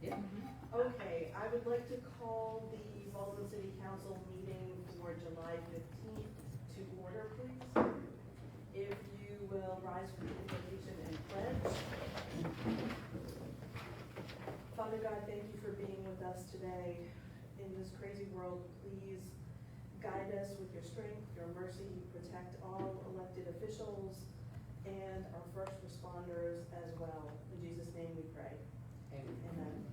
Yeah. Okay, I would like to call the Baldwin City Council meeting for July 15th to order, please. If you will rise for the invocation and pledge. Father God, thank you for being with us today in this crazy world. Please guide us with your strength, your mercy, protect all elected officials and our first responders as well. In Jesus' name we pray. Amen.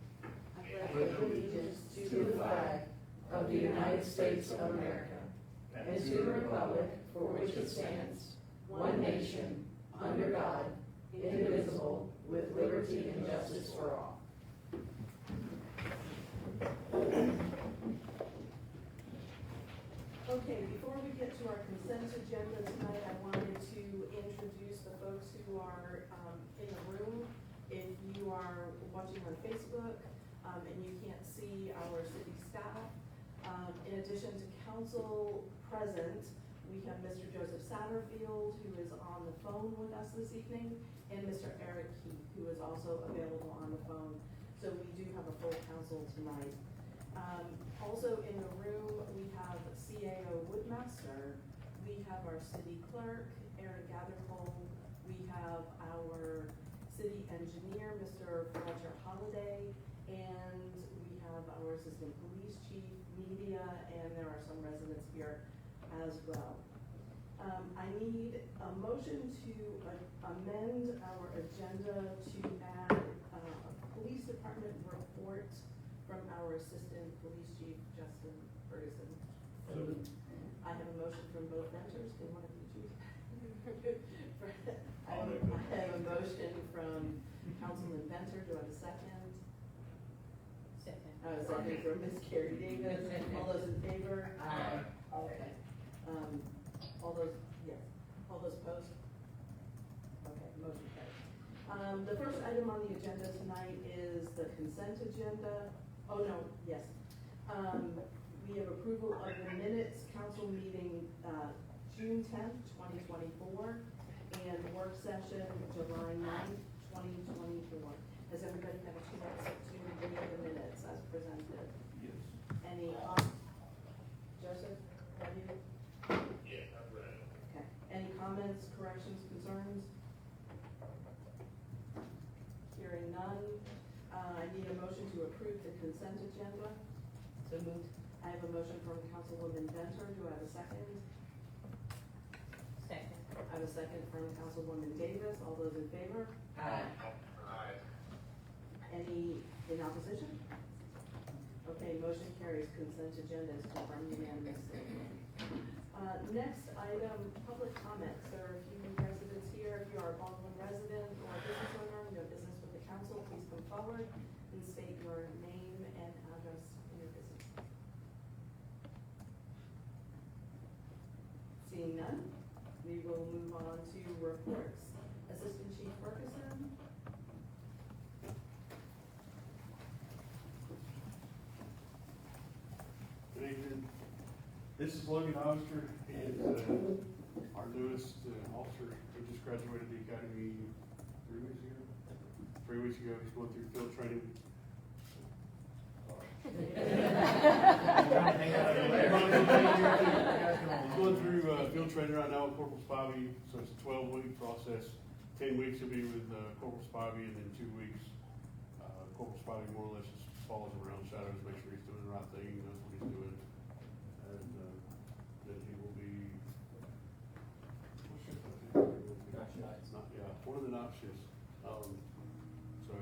I pledge allegiance to the flag of the United States of America and to the republic for which it stands, one nation, under God, indivisible, with liberty and justice for all. Okay, before we get to our consent agenda tonight, I wanted to introduce the folks who are in the room. If you are watching on Facebook and you can't see our city staff, in addition to council present, we have Mr. Joseph Satterfield, who is on the phone with us this evening, and Mr. Eric Keith, who is also available on the phone. So we do have a full council tonight. Also in the room, we have CAO Woodmaster, we have our city clerk, Aaron Gathercole, we have our city engineer, Mr. Fletcher Holiday, and we have our assistant police chief, media, and there are some residents here as well. I need a motion to amend our agenda to add a police department report from our assistant police chief, Justin Ferguson. I have a motion from both ventures. Can one of you choose? I have a motion from Councilman Venter. Do I have a second? Second. A second from Ms. Carrie Davis. All those in favor? Aye. Okay. All those, yes. All those opposed? Okay, motion carries. The first item on the agenda tonight is the consent agenda. Oh, no, yes. We have approval of the minutes, council meeting, June 10th, 2024, and work session, July 9th, 2024. Has everybody had a chance to read the minutes as presented? Yes. Any, Joseph, have you? Yeah, I've read it. Okay. Any comments, corrections, concerns? Hearing none. I need a motion to approve the consent agenda. So moved. I have a motion from Councilwoman Venter. Do I have a second? Second. I have a second from Councilwoman Davis. All those in favor? Aye. Aye. Any in opposition? Okay, motion carries. Consent agenda is confirmed unanimously. Next item, public comments. There are a few residents here. If you are a Baldwin resident or a business owner, and you have business with the council, please come forward and state your name and address in your business. Seeing none, we will move on to reports. Assistant Chief Ferguson. Good evening. This is Logan Oster, and our newest officer who just graduated the academy 3 weeks ago. 3 weeks ago, he's going through field training. He's going through field training right now with Corporal Spivey, so it's a 12-week process. 10 weeks he'll be with Corporal Spivey, and then 2 weeks, Corporal Spivey more or less just follows him around shadows, make sure he's doing the right thing, knows what he's doing. And then he will be, what shift I think? It's not, yeah, one of the night shifts. So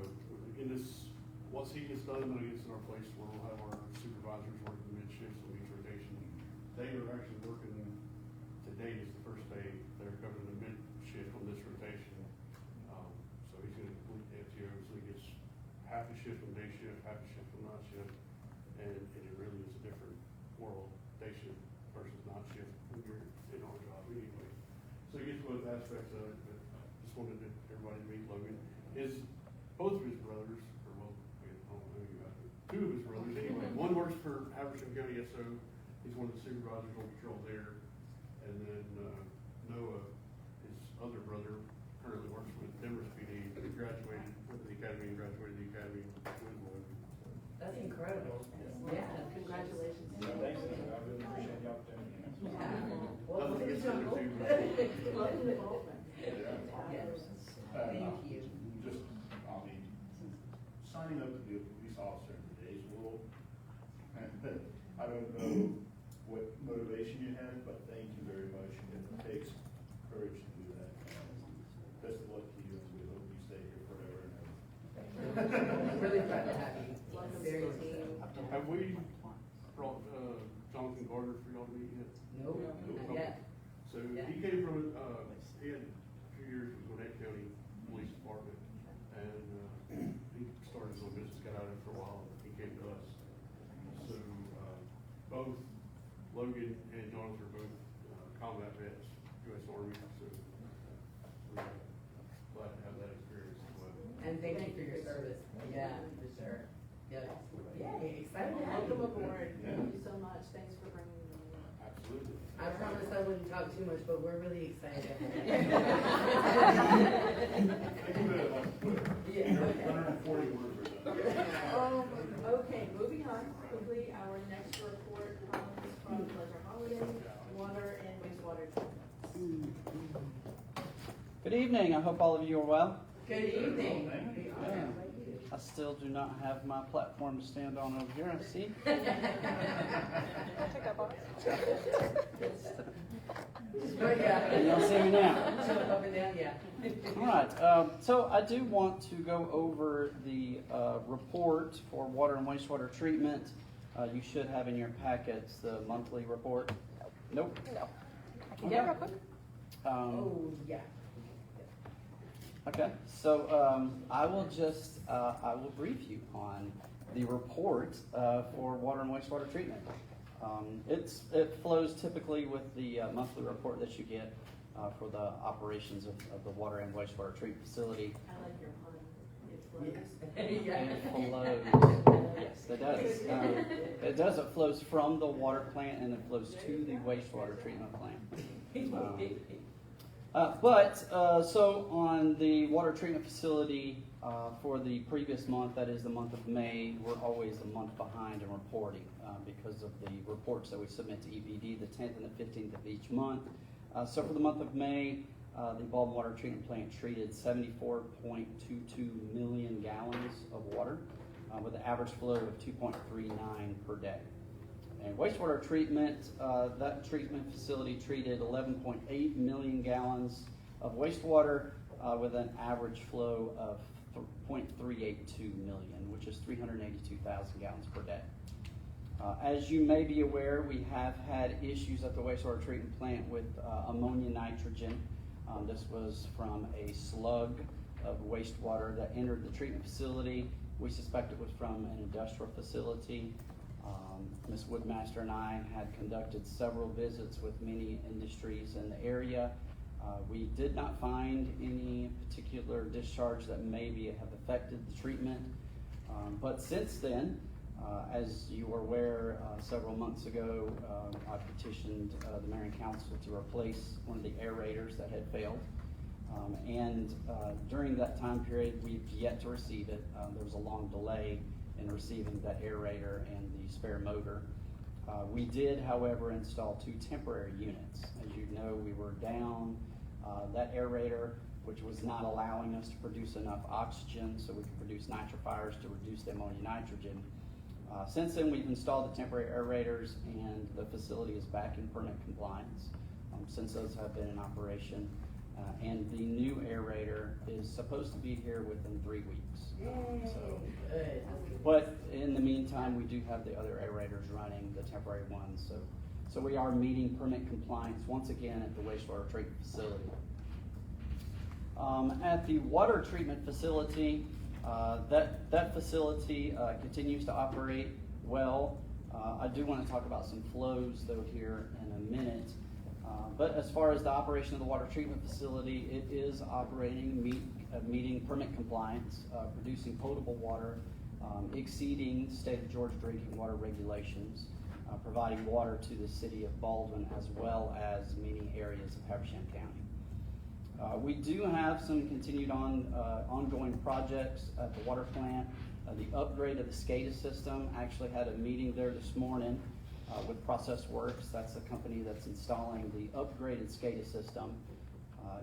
in this, once he gets done, then he gets in our place where we'll have our supervisors working mid shifts on each rotation. They are actually working, today is the first day they're covering the mid shift on this rotation. So he's gonna complete the FTO, so he gets half a shift on day shift, half a shift on night shift. And it really is a different world, day shift versus night shift when you're in our job anyway. So he gets both aspects of it, but just wanted everybody to meet Logan. Both of his brothers, or well, I don't know who you got, two of his brothers anyway. One works for Habersham County SO, he's one of the supervisors on patrol there. And then Noah, his other brother, currently works with Denver PD. He graduated with the academy and graduated the academy with Logan. incredible. Yeah. Congratulations. Thanks, I really appreciate the opportunity. Well, Nothing against the other two. Love the involvement. Yes. Thank you. Just, I mean, signing up to be a police officer in today's world, I don't know what motivation you have, but thank you very much. It takes courage to do that. Best of luck to you, and we hope you stay here forever and ever. Really proud to have you. Very team. Have we brought, Jonathan Gardner for y'all to meet yet? Nope, not yet. So he came from, he had 2 years with Gwinnett County Police Department, and, he started his own business, got out of it for a while, and he came to us. So, both Logan and Jonathan are both, combat vets, US Army, so, we're glad to have that experience as well. And thank you for your service. Yeah, for sure. Yes. Yay, excited to have Welcome you. aboard. Yeah. Thank you so much. Thanks for bringing me. Absolutely. I promised I wouldn't talk too much, but we're really excited. Think of it like Twitter. Yeah, okay. 140 words are done. Okay, moving on quickly, our next report comes from Pleasure Holiday, water and wastewater treatment. Good evening. I hope all of you are well. Good evening. Yeah. I still do not have my platform to stand on over here. I see. Can y'all see me now? Up and down, yeah. All right. So I do want to go over the report for water and wastewater treatment. You should have in your packets the monthly report. Nope. No. I can get it real quick. Oh, yeah. Okay, so I will just, I will brief you on the report for water and wastewater treatment. It flows typically with the monthly report that you get for the operations of the water and wastewater treatment facility. I like your pun. It flows. Yeah. And it flows, yes, it does. It does, it flows from the water plant and it flows to the wastewater treatment plant. So on the water treatment facility for the previous month, that is the month of May, we're always a month behind in reporting because of the reports that we submit to EPD the 10th and the 15th of each month. So for the month of May, the Baldwin Water Treatment Plant treated 74.22 million gallons of water with an average flow of 2.39 per day. And wastewater treatment, that treatment facility treated 11.8 million gallons of wastewater with an average flow of 0.382 million, which is 382,000 gallons per day. As you may be aware, we have had issues at the wastewater treatment plant with ammonia nitrogen. This was from a slug of wastewater that entered the treatment facility. We suspect it was from an industrial facility. Ms. Woodmaster and I had conducted several visits with many industries in the area. We did not find any particular discharge that maybe have affected the treatment. But since then, as you were aware, several months ago, I petitioned the Marion Council to replace one of the aerators that had failed. During that time period, we've yet to receive it. There was a long delay in receiving that aerator and the spare motor. We did, however, install 2 temporary units. As you know, we were down that aerator, which was not allowing us to produce enough oxygen so we could produce nitrifiers to reduce the ammonia nitrogen. Since then, we've installed the temporary aerators and the facility is back in permit compliance since those have been in operation. And the new aerator is supposed to be here within 3 weeks. Good. But in the meantime, we do have the other aerators running, the temporary ones. So we are meeting permit compliance once again at the wastewater treatment facility. At the water treatment facility, that facility continues to operate well. I do want to talk about some flows though here in a minute. But as far as the operation of the water treatment facility, it is operating, meeting permit compliance, producing potable water, exceeding state of Georgia drinking water regulations, providing water to the city of Baldwin as well as many areas of Habersham County. We do have some continued ongoing projects at the water plant. The upgrade of the SCADA system, actually had a meeting there this morning with Process Works. That's the company that's installing the upgraded SCADA system.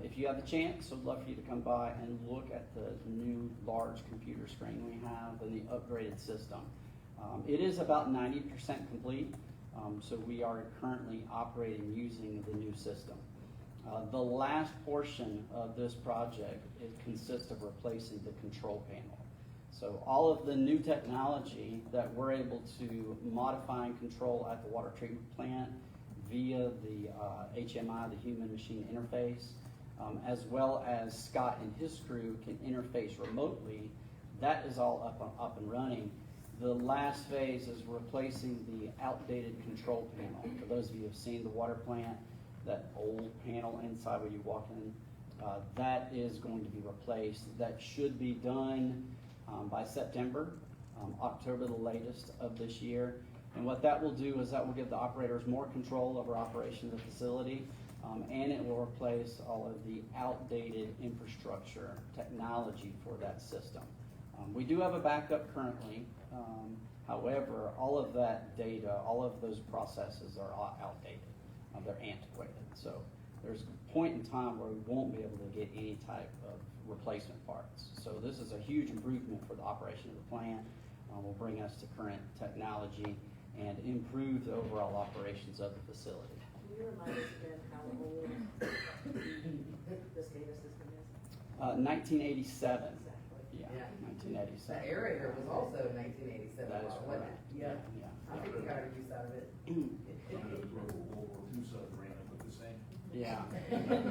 If you have the chance, I'd love for you to come by and look at the new large computer screen we have and the upgraded system. It is about 90% complete, so we are currently operating using the new system. The last portion of this project, it consists of replacing the control panel. So all of the new technology that we're able to modify and control at the water treatment plant via the HMI, the human machine interface, as well as Scott and his crew can interface remotely, that is all up and running. The last phase is replacing the outdated control panel. For those of you who have seen the water plant, that old panel inside when you walk in, that is going to be replaced. That should be done by September, October the latest of this year. And what that will do is that will give the operators more control over operation of the facility, and it will replace all of the outdated infrastructure technology for that system. We do have a backup currently. However, all of that data, all of those processes are outdated. They're antiquated. So there's a point in time where we won't be able to get any type of replacement parts. So this is a huge improvement for the operation of the plant. Will bring us to current technology and improve the overall operations of the facility. Can you remind us again how old the SCADA system is? 1987. Exactly. Yeah, Yeah. 1987. The aerator was also 1987, That is wasn't correct. it? Yeah. Yeah. I think we got a use out of it. World War II submarine, I put the same. Yeah,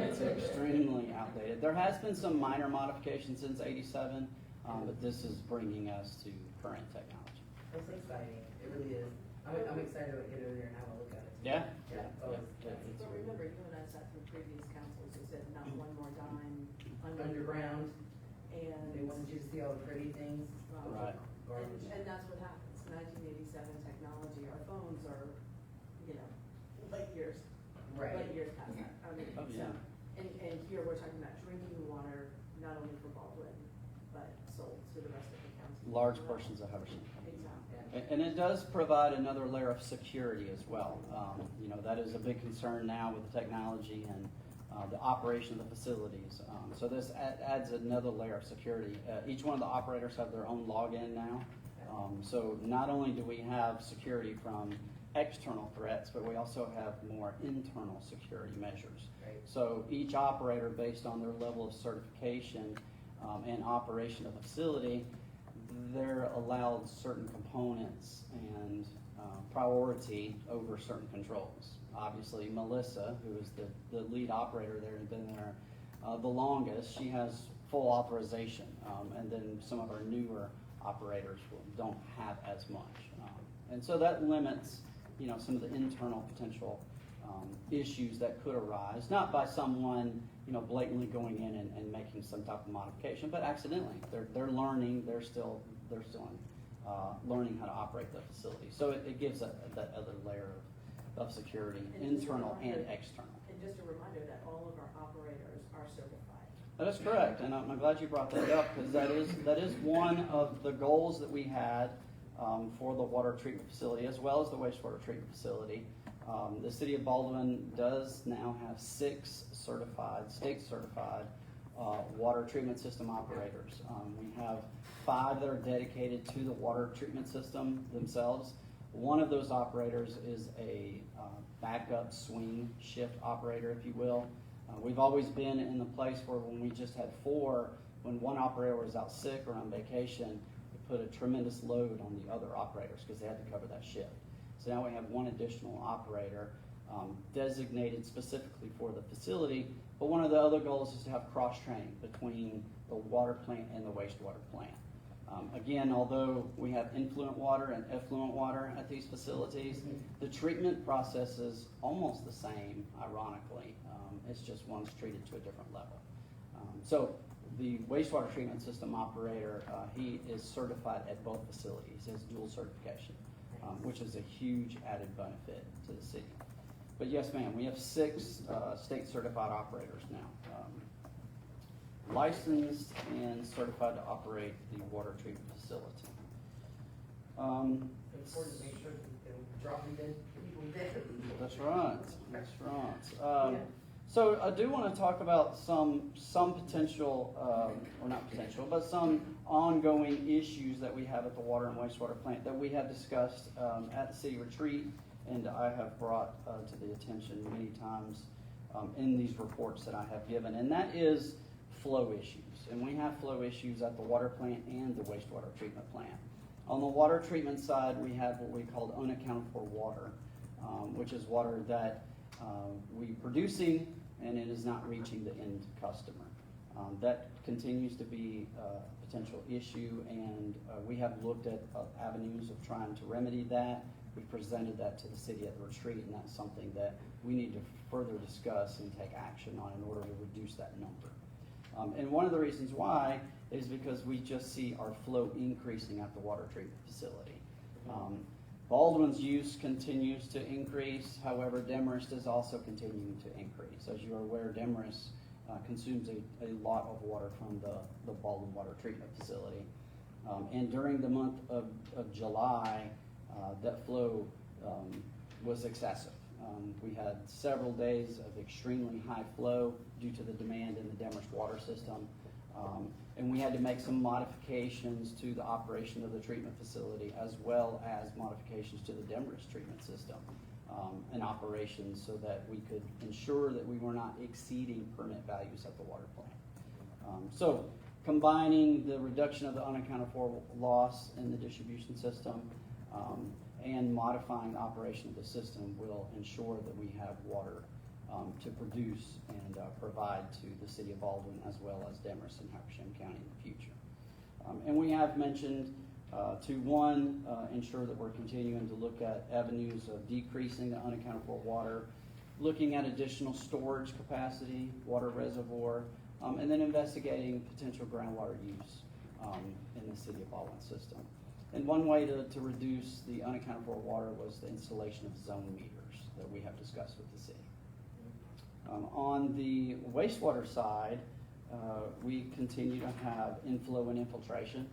it's extremely outdated. There has been some minor modifications since '87, but this is bringing us to current technology. It's exciting, it really is. I'm excited to get over there and have a look at it. Yeah. Yeah. It's- But remember, you and I sat through previous councils who said not one more dime Underground, and. they wanted you to see all the pretty things. Right. Garbage. And that's what happens. 1987 technology, our phones are, light years Right. past that. I mean, Oh, yeah. and here we're talking about drinking water, not only for Baldwin, but sold to the rest of the county. Large portions of Hubbardson. Exactly. And it does provide another layer of security as well. That is a big concern now with the technology and the operation of the facilities. So this adds another layer of security. Each one of the operators have their own login now. So not only do we have security from external threats, but we also have more internal security measures. Right. So each operator, based on their level of certification and operation of the facility, they're allowed certain components and priority over certain controls. Obviously, Melissa, who is the lead operator there and been there the longest, she has full authorization. And then some of our newer operators don't have as much. And so that limits, some of the internal potential issues that could arise, not by someone, blatantly going in and making some type of modification, but accidentally. They're learning, they're still learning how to operate the facility. So it gives that other layer of security, And just a internal and reminder- external. And just a reminder that all of our operators are certified. That is correct, and I'm glad you brought that up, because that is one of the goals that we had for the water treatment facility, as well as the wastewater treatment facility. The city of Baldwin does now have 6 state-certified water treatment system operators. We have 5 that are dedicated to the water treatment system themselves. One of those operators is a backup swing shift operator, if you will. We've always been in the place where when we just had 4, when one operator was out sick or on vacation, it put a tremendous load on the other operators because they had to cover that shift. So now we have 1 additional operator designated specifically for the facility. But one of the other goals is to have cross-training between the water plant and the wastewater plant. Again, although we have influent water and effluent water at these facilities, the treatment process is almost the same, ironically. It's just one's treated to a different level. So the wastewater treatment system operator, he is certified at both facilities. He has dual certification, which is a huge added benefit to the city. But yes, ma'am, we have 6 state certified operators now. licensed and certified to operate the water treatment facility. Important to make sure that they're dropping dead people dead. That's right, that's right. Yeah. So I do want to talk about some potential, or not potential, but some ongoing issues that we have at the water and wastewater plant that we have discussed at the city retreat, and I have brought to the attention many times in these reports that I have given, and that is flow issues. And we have flow issues at the water plant and the wastewater treatment plant. On the water treatment side, we have what we call unaccounted for water, which is water that we're producing and it is not reaching the end customer. That continues to be a potential issue, and we have looked at avenues of trying to remedy that. We presented that to the city at the retreat, and that's something that we need to further discuss and take action on in order to reduce that number. And one of the reasons why is because we just see our flow increasing at the water treatment facility. Baldwin's use continues to increase, however, Demarest is also continuing to increase. As you are aware, Demarest consumes a lot of water from the Baldwin Water Treatment Facility. And during the month of July, that flow was excessive. We had several days of extremely high flow due to the demand in the Demarest water system. And we had to make some modifications to the operation of the treatment facility, as well as modifications to the Demarest treatment system and operations, so that we could ensure that we were not exceeding permit values at the water plant. So combining the reduction of the unaccounted for loss in the distribution system and modifying the operation of the system will ensure that we have water to produce and provide to the city of Baldwin, as well as Demarest and Habersham County in the future. And we have mentioned to ensure that we're continuing to look at avenues of decreasing the unaccounted for water, looking at additional storage capacity, water reservoir, and then investigating potential groundwater use in the city of Baldwin system. And one way to reduce the unaccounted for water was the installation of zone meters that we have discussed with the city. On the wastewater side, we continue to have inflow and infiltration.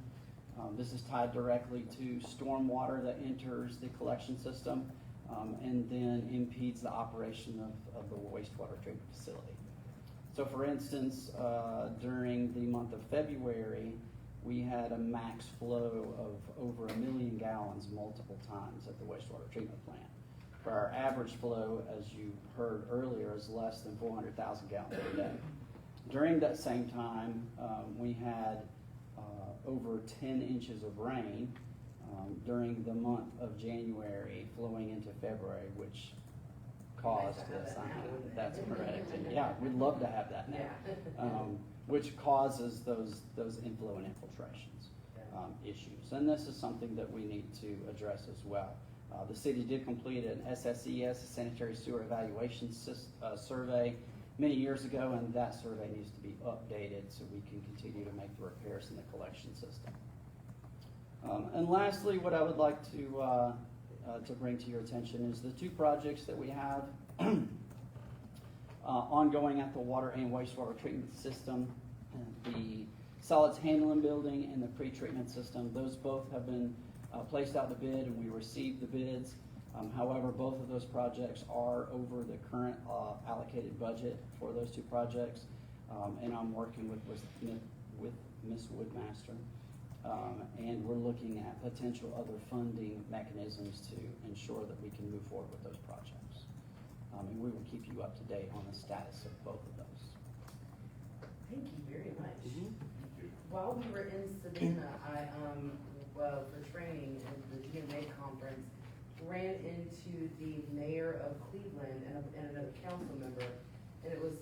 This is tied directly to storm water that enters the collection system and then impedes the operation of the wastewater treatment facility. So for instance, during the month of February, we had a max flow of over 1 million gallons multiple times at the wastewater treatment plant. For our average flow, as you heard earlier, is less than 400,000 gallons per day. During that same time, we had over 10 inches of rain during the month of January flowing into February, which caused this. That's correct. And yeah, we'd love to have that now. Which causes those inflow and infiltrations issues. And this is something that we need to address as well. The city did complete an SSES, Sanitary Sewer Evaluation Survey, many years ago, and that survey needs to be updated so we can continue to make the repairs in the collection system. And lastly, what I would like to bring to your attention is the two projects that we have ongoing at the water and wastewater treatment system, the solids handling building and the pre-treatment system. Those both have been placed out the bid, and we received the bids. However, both of those projects are over the current allocated budget for those two projects, and I'm working with Ms. Woodmaster, and we're looking at potential other funding mechanisms to ensure that we can move forward with those projects. And we will keep you up to date on the status of both of those. Thank you very much. Mm-hmm. While we were in Savannah, I, for training at the GMA conference, ran into the mayor of Cleveland and another council member, and it was,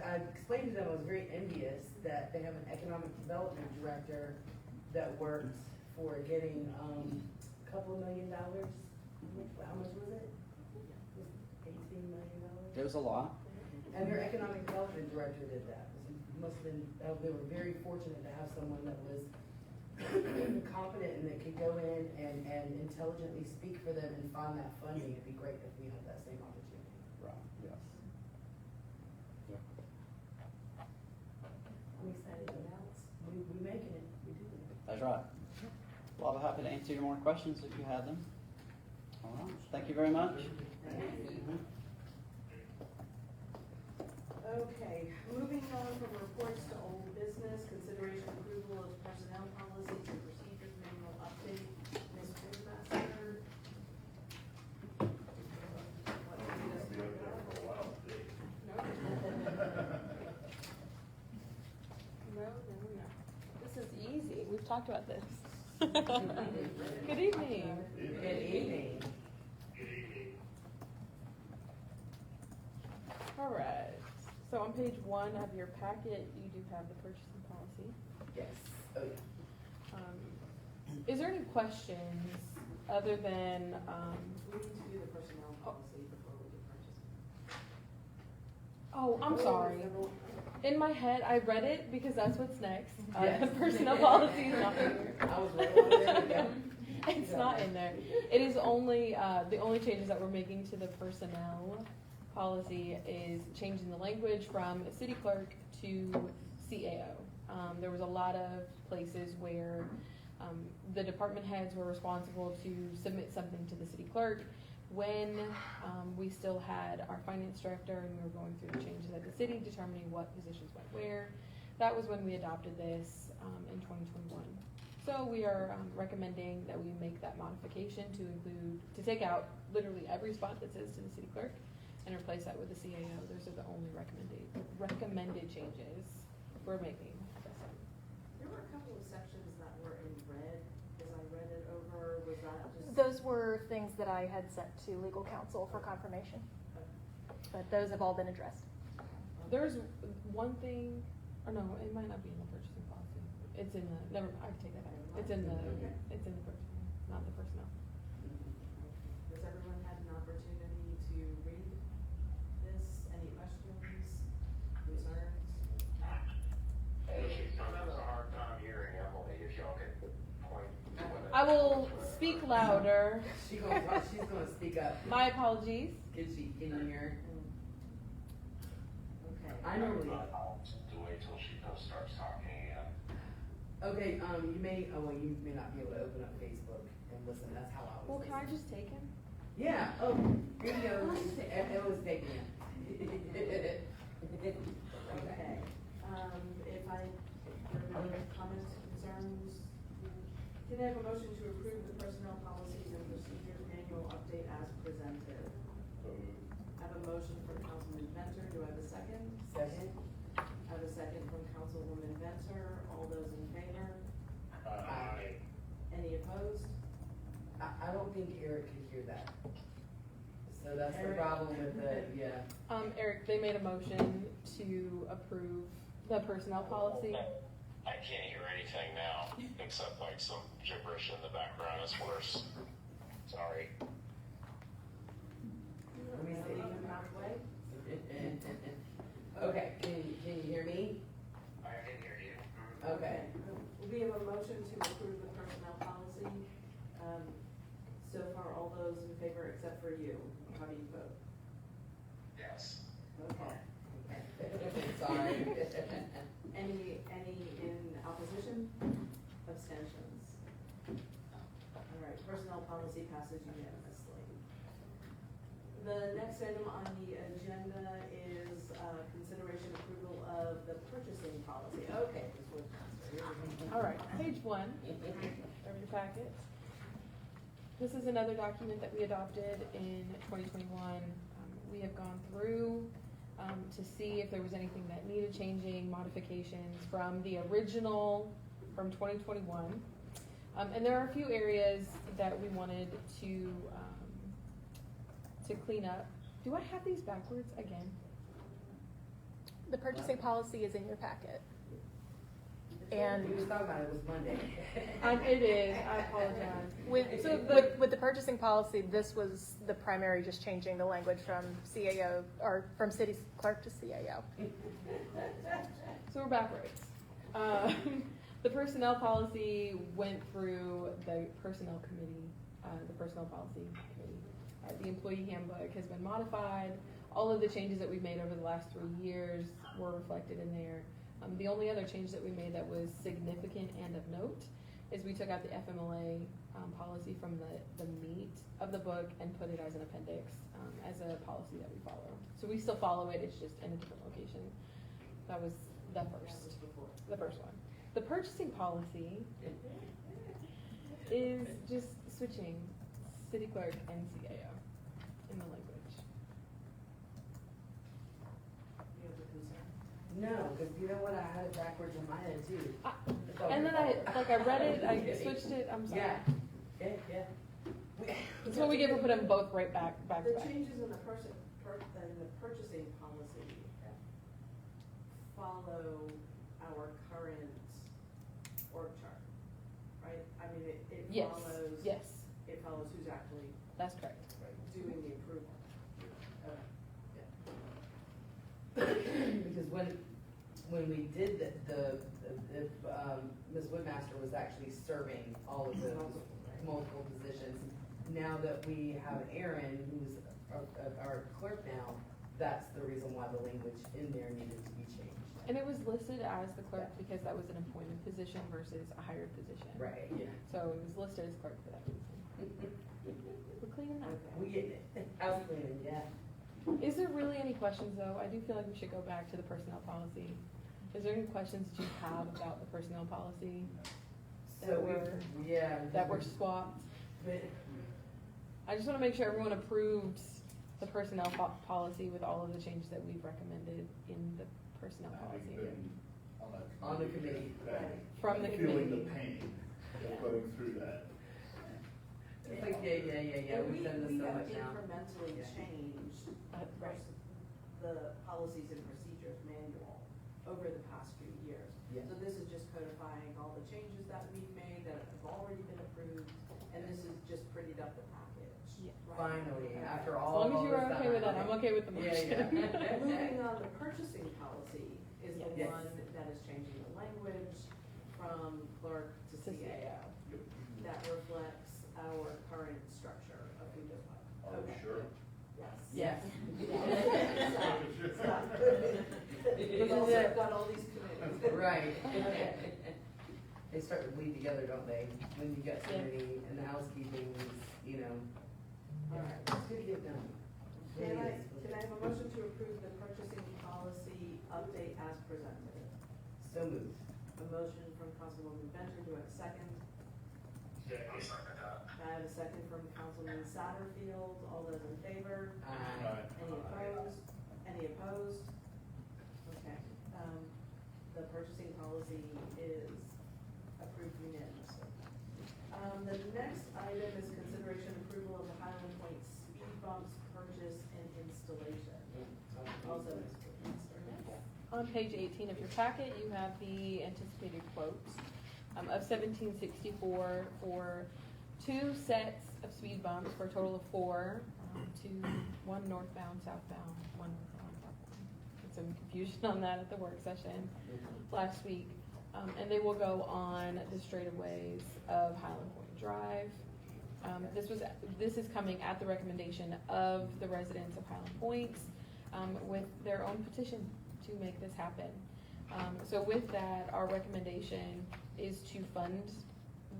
I explained to them I was very envious that they have an economic development director that works for getting a couple of $1 million. How much was it? $18 million? It was a lot. And their economic development director did that. Must have been, they were very fortunate to have someone that was competent and that could go in and intelligently speak for them and find that funding. It'd be great if we had that same opportunity. Right, yes. Yep. is right. Well, I'll be happy to answer your more questions if you have them. All right, thank you very much. Okay, moving on from reports to old business, consideration approval of personnel policies and procedures manual update. Ms. Brewmaster. What, We're you gonna just be bring up it there up? for a while today. No, no. This is easy. We've talked about this. Good evening. Good evening. All right. So on page 1 of your packet, you do have the purchasing policy. Yes. Oh, yeah. Is there any questions other than, We need to do the personnel policy before we do purchasing. oh, I'm sorry. In my head, I read it because that's what's next. Yes. The personnel policy is not here. I was right on there with them. It's not in there. It is only, the only changes that we're making to the personnel policy is changing the language from city clerk to CAO. There was a lot of places where the department heads were responsible to submit something to the city clerk when we still had our finance director and we were going through the changes at the city, determining what positions went where. That was when we adopted this in 2021. So we are recommending that we make that modification to include, to take out literally every spot that says to the city clerk and replace that with the CAO. Those are the only recommended changes we're making at this time. There were a couple of sections that were in red, as I read it over, was that just? Those were things that I had sent to legal counsel for confirmation, but those have all been addressed. There's one thing, or no, it might not be in the purchasing policy. It's in the, never mind, I can take that out. It's in the purchasing, not the personnel. Has everyone had an opportunity to read this? Any questions, concerns? I'm having a hard time hearing Emily, if y'all could point. I will speak louder. She's gonna speak up. My apologies. Can you hear? Okay. I normally. I'll to wait till she starts talking again. Okay, you may not be able to open up Facebook and listen, that's how I was. Well, can I listening. just take him? Yeah, oh, here you go, it was taking it. Okay, if there are no comments, concerns, can I have a motion to approve the personnel policies and procedures manual update as presented? So moved. I have a motion from Councilman Venter, do I have a second? Second? I have a second from Councilwoman Venter, all those in favor? Aye. Any opposed? I don't think Eric could hear that. So that's the Eric? problem with the, yeah. Eric, they made a motion to approve the personnel policy. I can't hear anything now, except like some gibberish in the background. It's worse. Sorry. Let me see. Leave him halfway? Okay, can you hear me? I can hear you. Okay. We have a motion to approve the personnel policy. So far, all those in favor except for you, how do you vote? Yes. Okay. Sorry. Any in opposition? Abstentions? All right, personnel policy passes unanimously. The next item on the agenda is consideration approval of the purchasing policy. Okay, this was faster. All right, page 1 of your packet. This is another document that we adopted in 2021. We have gone through to see if there was anything that needed changing, modifications from the original from 2021. And there are a few areas that we wanted to clean up. Do I have these backwards again? The purchasing policy is in your packet. We And was talking about it was Monday. It is, I apologize. with the purchasing policy, this was the primary, just changing the language from CAO, or from city clerk to CAO. So we're backwards. The personnel policy went through the personnel committee, the personnel policy committee. The employee handbook has been modified. All of the changes that we've made over the last 3 years were reflected in there. The only other change that we made that was significant and of note is we took out the FMLA policy from the meat of the book and put it as an appendix, as a policy that we follow. So we still follow it, it's just in a different location. That was the first one. The purchasing policy is just switching city clerk and CAO in the language. You have a concern? No, because you know what, I had it backwards in my head too. And then I read it, I switched it, I'm sorry. Yeah, yeah. That's what we get for putting them both right back to The back. changes in the purchasing policy follow our current org chart, right? I mean, it Yes, follows. yes, It follows who's actually that's correct. doing the approval. Because when we did Ms. Woodmaster was actually serving all of the multiple positions. Now that we have Aaron, who's our clerk now, that's the reason why the language in there needed to be changed. And it was listed as the clerk because that was an appointed position versus a hired position. Right, yeah. So it was listed as clerk for that reason. We're cleaning that. We get it. House cleaning, yeah. Is there really any questions though? I do feel like we should go back to the personnel policy. Is there any questions that you have about the personnel policy So that were swapped? But I just wanna make sure everyone approved the personnel policy with all of the changes that we've recommended in the personnel Having policy. been on the committee. From the feeling committee. the pain Yeah. of going through that. It's like, yeah, And we've done this we so have much now. incrementally Yeah. changed Right. the policies and procedures manual over the past few years. Yeah. So this is just codifying all the changes that we've made that have already been approved, and this is just prettied up the package. Yeah. right? Finally, after As all. long as you are this okay with that, time. I'm okay with the Yeah, motion. yeah. Moving on, the purchasing policy is the Yes. one that is changing the language from clerk to To CAO. That reflects our current structure of who does what. Oh, Okay. sure. Yes. Yes. Stop. We've This is also it. got all these committees. Right. They start to bleed together, don't they? When you got Yeah. committee and the housekeeping, you know. All right, it's good to get done. Can Really I, is. can I have a motion to approve the purchasing policy update as presented? So moved. A motion from Councilwoman Bencher, do I have a second? I'll second that. I have a second from Councilman Satterfield, all those in favor? Aye. Any opposed? Any opposed? Okay, the purchasing policy is approved unanimously. The next item is consideration approval of the Highland Point speed bumps purchase and installation. Also, Mr. Master. On page 18 of your packet, you have the anticipated quotes of $1,764 for 2 sets of speed bumps for a total of 4, one northbound, southbound, one northbound, southbound. Had some confusion on that at the work session last week. And they will go on the straightaways of Highland Point Drive. This is coming at the recommendation of the residents of Highland Point, with their own petition to make this happen. So with that, our recommendation is to fund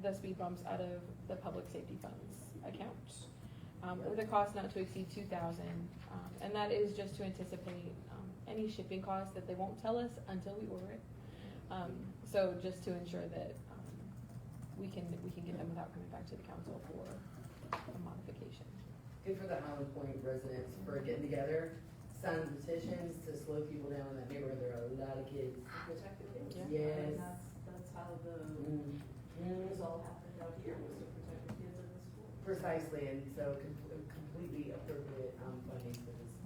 the speed bumps out of the public safety funds account, with a cost not to exceed $2,000. And that is just to anticipate any shipping costs that they won't tell us until we order it. So just to ensure that we can get them without coming back to the council for a modification. Good for the Highland Point residents for getting together, signing petitions to slow people down in that neighborhood. There are a lot of kids. Protect the kids. Yeah. And Yes. that's how the, Mm. this all happened out here, was to protect the kids in the school. Precisely, and so completely appropriate funding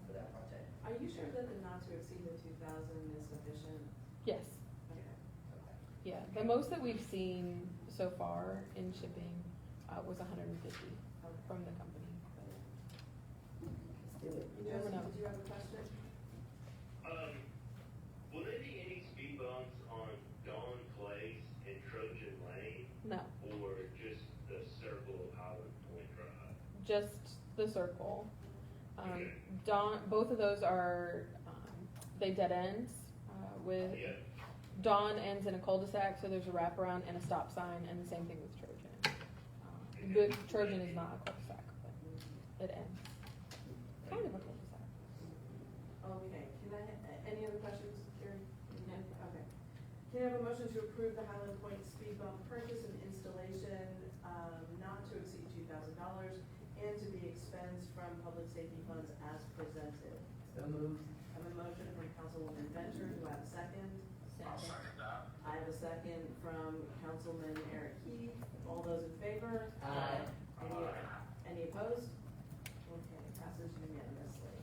for that project. Are you sure that the not to exceed the 2,000 is sufficient? Yes, Okay. yeah. The most that we've seen so far in shipping was 150 from the company. Let's do it. You never know. Did you have a question? Will there be any speed bumps on Dawn Place and Trojan Lane, No, or just the circle of Highland Point Drive? just the circle. Okay. Both of those are, they dead ends with Yeah, Dawn ends in a cul-de-sac, so there's a wraparound and a stop sign, and the same thing with Trojan. The Trojan is not a cul-de-sac, but it ends. Kind of a cul-de-sac. Okay, any other questions, Carrie? No. Okay. Can I have a motion to approve the Highland Point speed bump purchase and installation, not to exceed $2,000 and to be expensed from public safety funds as presented? So moved. I have a motion from Councilwoman Venture, do I have a second? I'll second that. I have a second from Councilman Eric Heath. All those in favor? Aye. Any opposed? Okay, passes unanimously.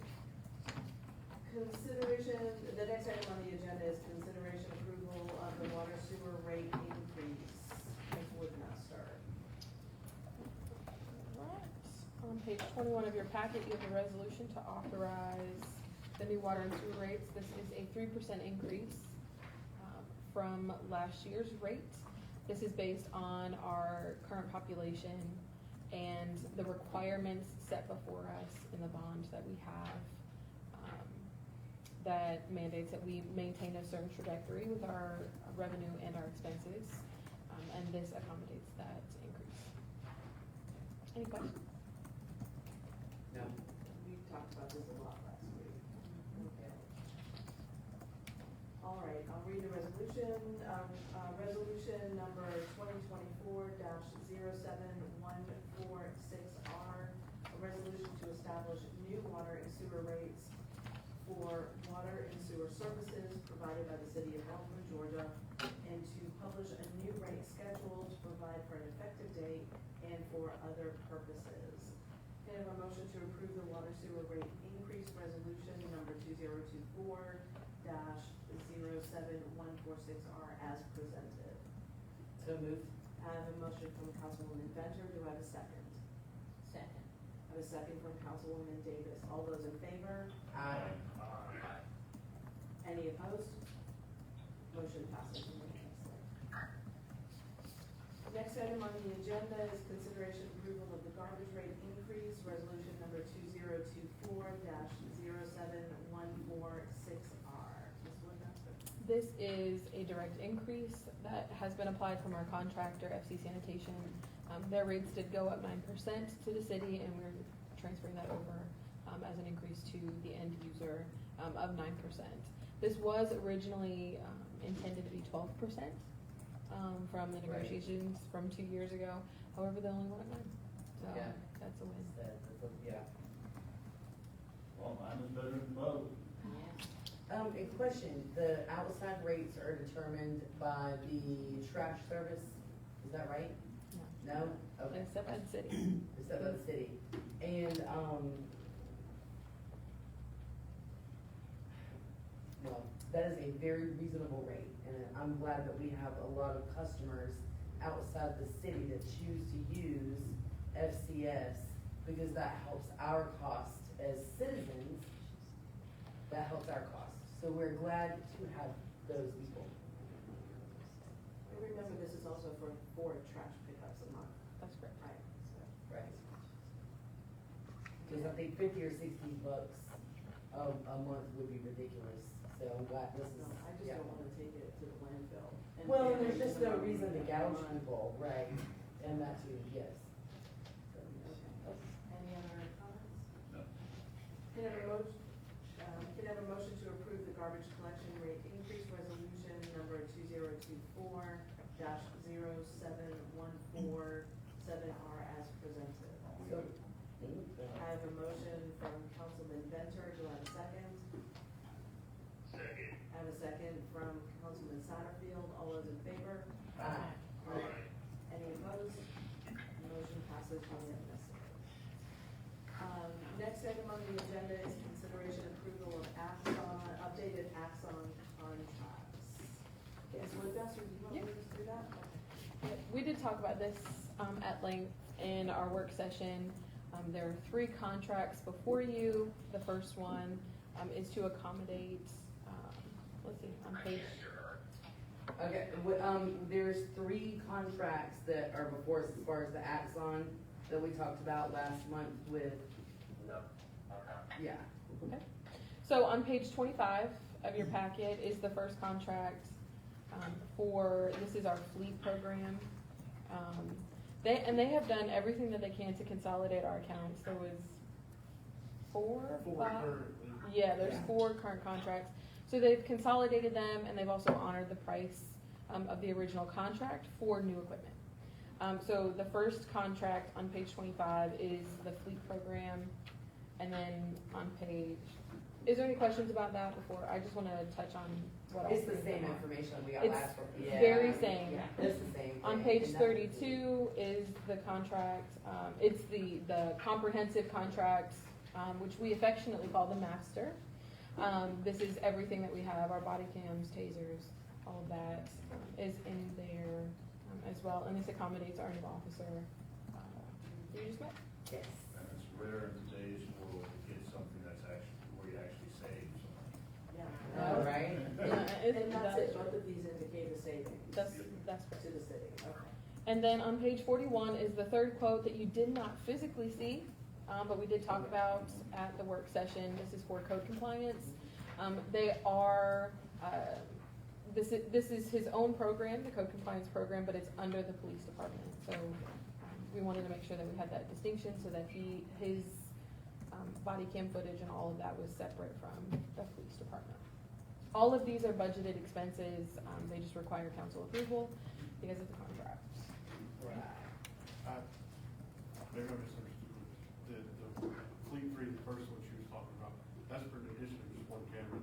Consideration, the next item on the agenda is consideration approval of the water sewer rate increase. Ms. Woodmaster. Right. On page 21 of your packet, you have a resolution to authorize the new water and sewer rates. This is a 3% increase from last year's rate. This is based on our current population and the requirements set before us in the bond that we have, that mandates that we maintain a certain trajectory with our revenue and our expenses, and this accommodates that increase. Any questions? No. We talked about this a lot last week. Okay. All right, I'll read the resolution. Resolution number 2024-07146R, a resolution to establish new water and sewer rates for water and sewer services provided by the city of Elton, Georgia, and to publish a new rate schedule to provide for an effective date and for other purposes. Can I have a motion to approve the water sewer rate increase resolution number 2024-07146R as presented? So moved. I have a motion from Councilwoman Venture. Do I have a second? Second. I have a second from Councilwoman Davis. All those in favor? Aye. Any opposed? Motion passes unanimously. Next item on the agenda is consideration approval of the garbage rate increase, resolution number 2024-07146R. Ms. Woodmaster? This is a direct increase that has been applied from our contractor, FC Sanitation. Their rates did go up 9% to the city, and we're transferring that over as an increase to the end user of 9%. This was originally intended to be 12% from the negotiations from 2 years ago. However, they only went at 9. So Yeah. that's a win. Yeah. Well, mine is better than both. A question, the outside rates are determined by the trash service, is that right? No. No? Okay. Except by the city. Except by the city. And, well, that is a very reasonable rate, and I'm glad that we have a lot of customers outside the city that choose to use FCS, because that helps our cost as citizens, that helps our cost. So we're glad to have those people. And remember, this is also for 4 trash pickups a month, That's correct. right? So, Right. Because I think $50 or $60 a month would be ridiculous, so I'm glad this is, no, I just yeah. don't wanna take it to the landfill. and Well, damage there's just the no money reason to that gouge month. people, right, and that too, yes. Okay. Any other comments? No. Can I have a motion, can I have a motion to approve the garbage collection rate increase resolution number 2024-07147R as presented? So, I have a motion from Councilman Venture. Do I have a second? Second. I have a second from Councilman Satterfield. All those in favor? Aye. Any opposed? Motion passes unanimously. Next item on the agenda is consideration approval of Axon, updated Axon contracts. Ms. Woodmaster, do you want me to just do that? Okay. We did talk about this at length in our work session. There are 3 contracts before you. The first one is to accommodate, let's see, on page, okay, there's 3 contracts that are before us as far as the Axon that we talked about last month with, yeah. okay. So on page 25 of your packet is the first contract. this is our fleet program. They have done everything that they can to consolidate our accounts. There was four, five? Yeah, there's 4 current contracts. So they've consolidated them, and they've also honored the price of the original contract for new equipment. So the first contract on page 25 is the fleet program, and then on page, is there any questions about that before? I just want to touch on what else. It's the same information we got It's last week. very same. Yeah, it's the same. On thing. page And that- 32 is the contract, it's the comprehensive contract, which we affectionately call the master. This is everything that we have, our body cams, tasers, all of that is in there as well, and this accommodates our new officer. You just met? Yes. And it's rare in today's world to get something that's actually, where you actually save something. Yeah. All right. And that's it, both of these indicate a savings That's to correct. the city, okay. And then on page 41 is the third quote that you did not physically see, but we did talk about at the work session. This is for code compliance. They are, this is his own program, the code compliance program, but it's under the police department. So we wanted to make sure that we had that distinction so that his body cam footage and all of that was separate from the police department. All of these are budgeted expenses. They just require council approval because of the contracts. Maybe I misunderstood. The fleet free, the first one she was talking about, that's for an addition of just 1 camera.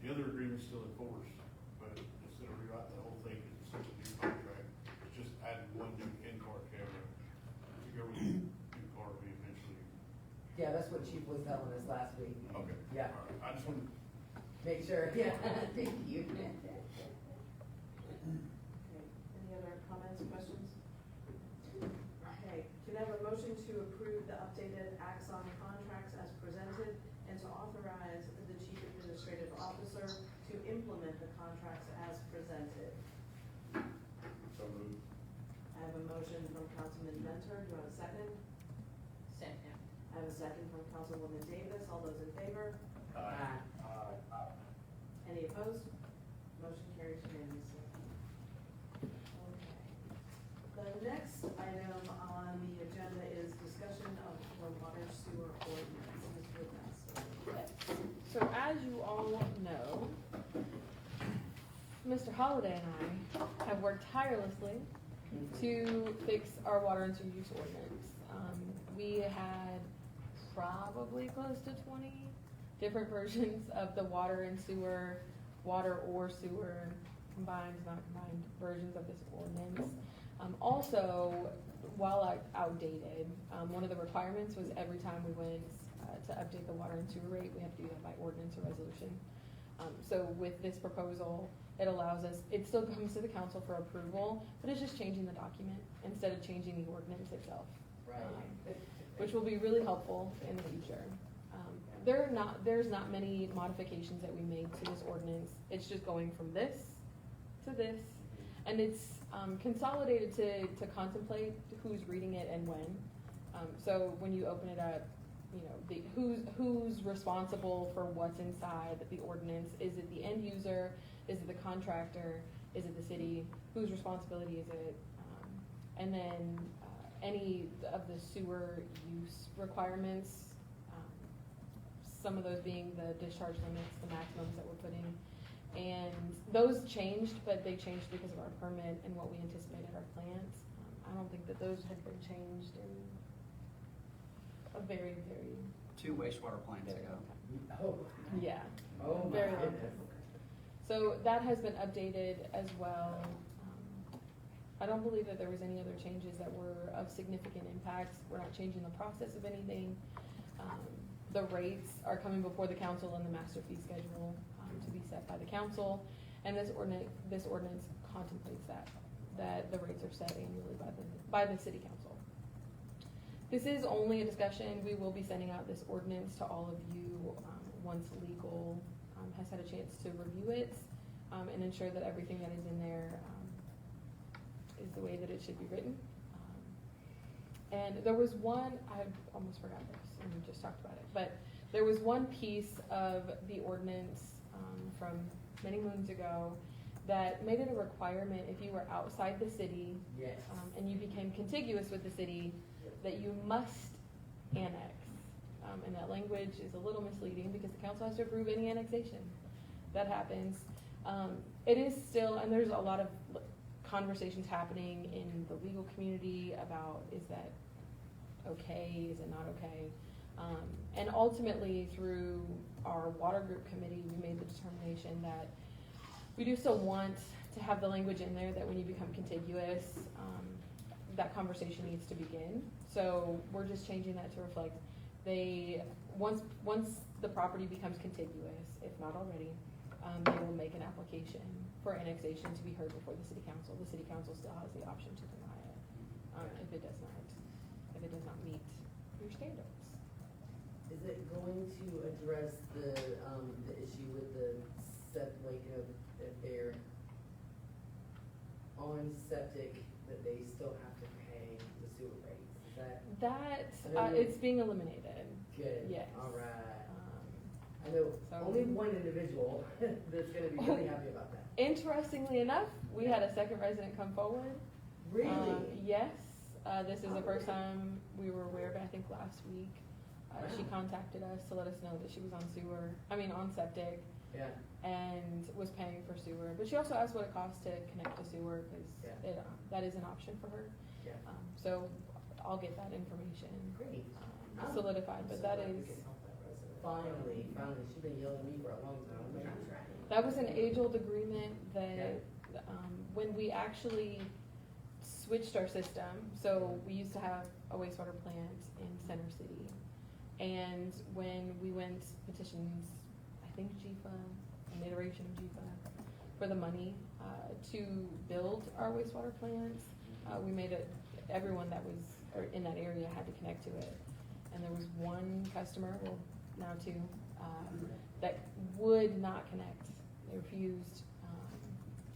The other agreement's still in force, but instead of rewriting the whole thing, it's such a new contract, it's just adding 1 new in-car camera to go with the new car we eventually. Yeah, that's what Chief was telling us last week. Okay. Yeah. All right. I just wanted, Make sure, yeah, thank you. Okay, any other comments, questions? Okay, can I have a motion to approve the updated Axon contracts as presented and to authorize the chief administrative officer to implement the contracts as presented? So moved. I have a motion from Councilman Mentor, do I have a second? Second. I have a second from Councilwoman Davis, all those in favor? Aye. Any opposed? Motion carries unanimously. Okay. The next item on the agenda is discussion of the water sewer ordinance. Ms. Woodmaster. So as you all know, Mr. Holliday and I have worked tirelessly to fix our water and sewer use ordinance. We had probably close to 20 different versions of the water and sewer, water or sewer, combined, not combined, versions of this ordinance. Also, while outdated, one of the requirements was every time we went to update the water and sewer rate, we have to do that by ordinance or resolution. So with this proposal, it allows us, it still comes to the council for approval, but it's just changing the document instead of changing the ordinance itself. Right. Which will be really helpful in the future. There's not many modifications that we made to this ordinance. It's just going from this to this, and it's consolidated to contemplate who's reading it and when. So when you open it up, you know, who's responsible for what's inside the ordinance? Is it the end user? Is it the contractor? Is it the city? Whose responsibility is it? And then any of the sewer use requirements, some of those being the discharge limits, the maximums that we're putting. And those changed, but they changed because of our permit and what we anticipated our plants. I don't think that those had been changed in a very, very, 2 wastewater plants very ago. long time. Oh, Yeah. oh my Very long goodness. So that has been updated as well. I don't believe that there was any other changes that were of significant impact. We're not changing the process of anything. The rates are coming before the council in the master fee schedule to be set by the council. And this ordinance contemplates that the rates are set annually by the city council. This is only a discussion. We will be sending out this ordinance to all of you once legal has had a chance to review it and ensure that everything that is in there is the way that it should be written. And there was one, I almost forgot this, and we just talked about it, but there was one piece of the ordinance from many moons ago that made it a requirement if you were outside the city, Yes. and you became contiguous with the city, that you must annex. And that language is a little misleading because the council has to approve any annexation that happens. It is still, and there's a lot of conversations happening in the legal community about, is that okay, is it not okay? And ultimately, through our water group committee, we made the determination that we do still want to have the language in there that when you become contiguous, that conversation needs to begin. So we're just changing that to reflect once the property becomes contiguous, if not already, they will make an application for annexation to be heard before the city council. The city council still has the option to deny it, if it does not meet your standards. Is it going to address the issue with the if they're on septic, that they still have to pay the sewer rates? Is that It's being eliminated. good? Yes. All right. I know So- only one individual that's gonna be really happy about that. Interestingly enough, we had a second resident come forward. Really? Yes, this is the first time we were aware of it, I think last week. She contacted us to let us know that she was on septic, Yeah. and was paying for sewer. But she also asked what it costs to connect to sewer, because Yeah. that is an option for her. Yeah. So I'll get that information Great. solidified, but that is, Finally, she's been yelling at me for a long time. I'm like, I'm trying. that was an age-old agreement that, when we actually switched our system, so we used to have a wastewater plant in Center City. And when we went petitions, I think GFA, an iteration of GFA, for the money, to build our wastewater plants, we made it, everyone that was in that area had to connect to it. And there was one customer, well, now two, that would not connect. They refused,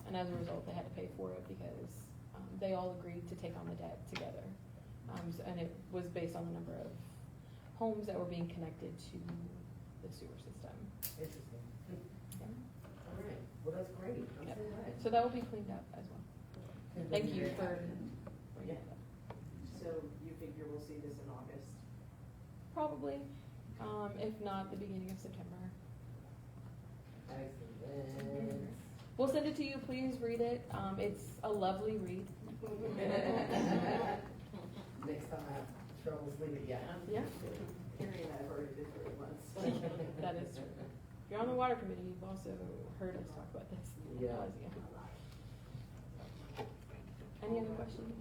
and as a result, they had to pay for it because they all agreed to take on the debt together. And it was based on the number of homes that were being connected to the sewer system. Interesting. Yeah. All right. Well, that's great. I'm Yep. so glad. So that will be cleaned up as well. Thank you for bringing that up. So you figure we'll see this in August? Probably, if not the beginning of September. Excellent. We'll send it to you, please read it. It's a lovely read. Next time I have trouble sleeping, yeah. Yeah, Carrie and I have already been through it once. that is true. If you're on the water committee, you've also heard us talk about this. Yeah. Any other questions?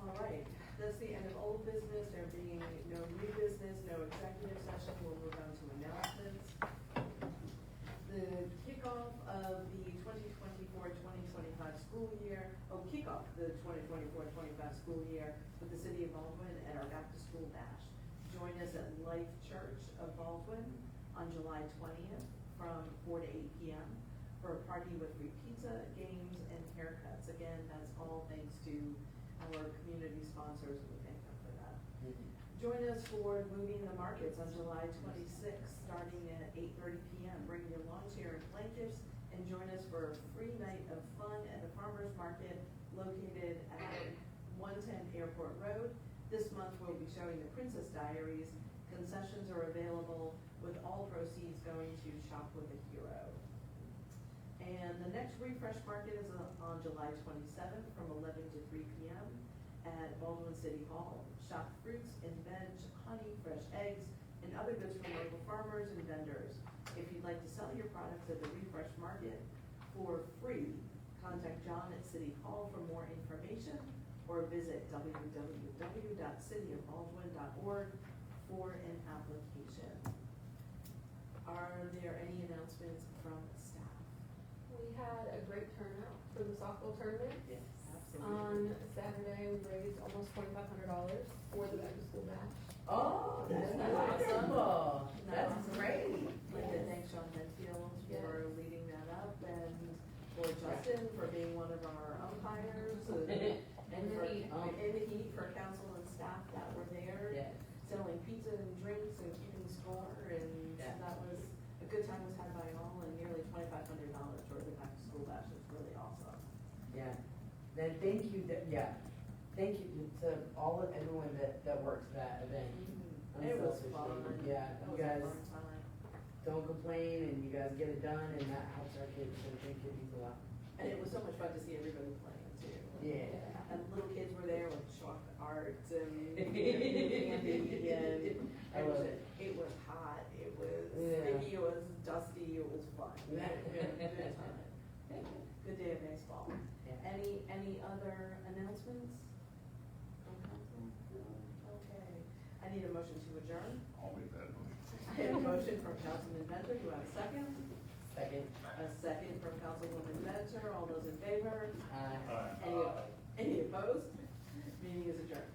All right, that's the end of old business, there being no new business, no executive session, we'll move on to announcements. The kickoff of the 2024-2025 school year, kick off the 2024-25 school year with the City of Baldwin at our Back to School Bash. Join us at Life Church of Baldwin on July 20th from 4 to 8 p.m. for a party with free pizza, games, and haircuts. Again, that's all thanks to our community sponsors, we thank them for that. Join us for Moving the Markets on July 26th, starting at 8:30 p.m. Bring your lawn chair and blankets and join us for a free night of fun at the Farmers Market located at 110 Airport Road. This month we'll be showing the Princess Diaries. Concessions are available with all proceeds going to Shop with a Hero. And the next Refresh Market is on July 27th from 11 to 3 p.m. at Baldwin City Hall. Shop fruits and veg, honey, fresh eggs, and other goods from local farmers and vendors. If you'd like to sell your products at the Refresh Market for free, contact John at City Hall for more information or visit www.cityofbaldwin.org for an application. Are there any announcements from staff? We had a great turnout for the softball tournament. Yes, On Saturday, we raised almost $2,500 for the back to school bash. Oh, that's awesome. That's great. I'd like to thank Sean Penfield for leading that up and for Justin for being one of our umpires and for, in the heat for council and staff that were there. Yeah. Selling pizza and drinks and keeping score and Yeah. that was good time was had by all, and nearly $2,500 toward the back to school bash. It's really awesome. Yeah, then thank you, thank you to everyone that worked that event. It was Unselfishly. fun. Yeah, It you was a guys fun time. don't complain and you guys get it done and that helps our kids, so thank you a lot. And it was so much fun to see everybody playing too. Yeah. And little kids were there with chalk art and candy, and it was hot, it was sticky, it was dusty, it was fun. Yeah. Good time. Good day of baseball. Yeah. Any other announcements from council? Okay. I need a motion to adjourn. I'll make that motion. I have a motion from Councilman Venture. Do I have a second? Second. A second from Councilwoman Venture. All those in favor? Aye. Any opposed? Meeting is adjourned.